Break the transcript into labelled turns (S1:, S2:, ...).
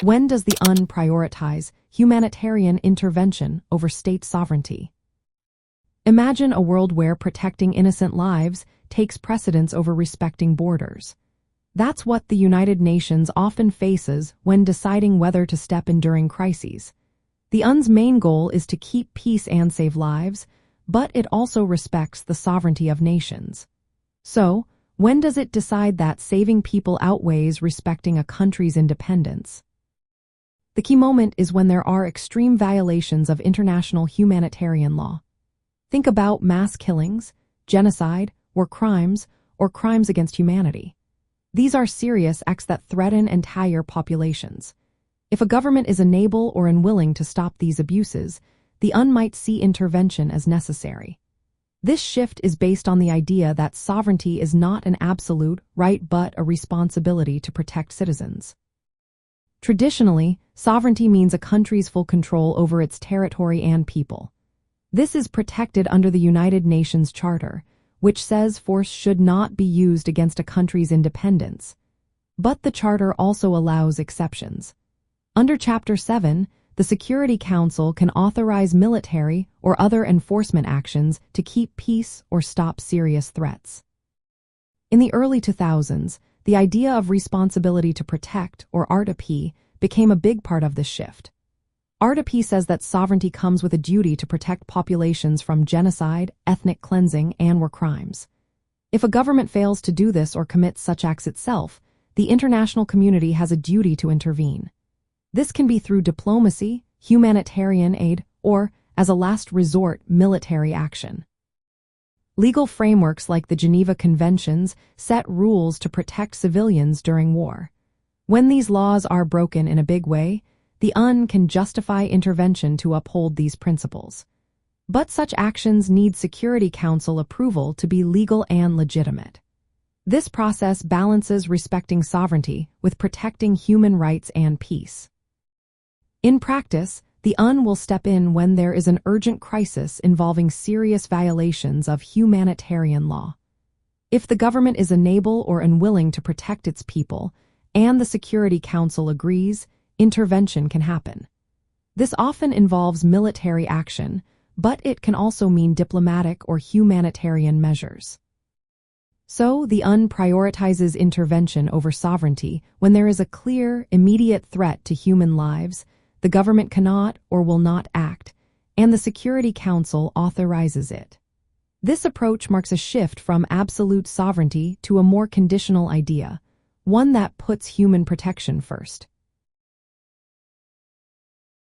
S1: When does the UN prioritize humanitarian intervention over state sovereignty? Imagine a world where protecting innocent lives takes precedence over respecting borders. That's what the United Nations often faces when deciding whether to step in during crises. The UN's main goal is to keep peace and save lives, but it also respects the sovereignty of nations. So, when does it decide that saving people outweighs respecting a country's independence? The key moment is when there are extreme violations of international humanitarian law. Think about mass killings, genocide, war crimes, or crimes against humanity. These are serious acts that threaten entire populations. If a government is unable or unwilling to stop these abuses, the UN might see intervention as necessary. This shift is based on the idea that sovereignty is not an absolute right but a responsibility to protect citizens. Traditionally, sovereignty means a country's full control over its territory and people. This is protected under the United Nations Charter, which says force should not be used against a country's independence. But the Charter also allows exceptions. Under Chapter 7, the Security Council can authorize military or other enforcement actions to keep peace or stop serious threats. In the early 2000s, the idea of responsibility to protect, or RTP, became a big part of this shift. RTP says that sovereignty comes with a duty to protect populations from genocide, ethnic cleansing, and war crimes. If a government fails to do this or commits such acts itself, the international community has a duty to intervene. This can be through diplomacy, humanitarian aid, or, as a last resort, military action. Legal frameworks like the Geneva Conventions set rules to protect civilians during war. When these laws are broken in a big way, the UN can justify intervention to uphold these principles. But such actions need Security Council approval to be legal and legitimate. This process balances respecting sovereignty with protecting human rights and peace. In practice, the UN will step in when there is an urgent crisis involving serious violations of humanitarian law. If the government is unable or unwilling to protect its people, and the Security Council agrees, intervention can happen. This often involves military action, but it can also mean diplomatic or humanitarian measures. So, the UN prioritizes intervention over sovereignty when there is a clear, immediate threat to human lives, the government cannot or will not act, and the Security Council authorizes it. This approach marks a shift from absolute sovereignty to a more conditional idea, one that puts human protection first.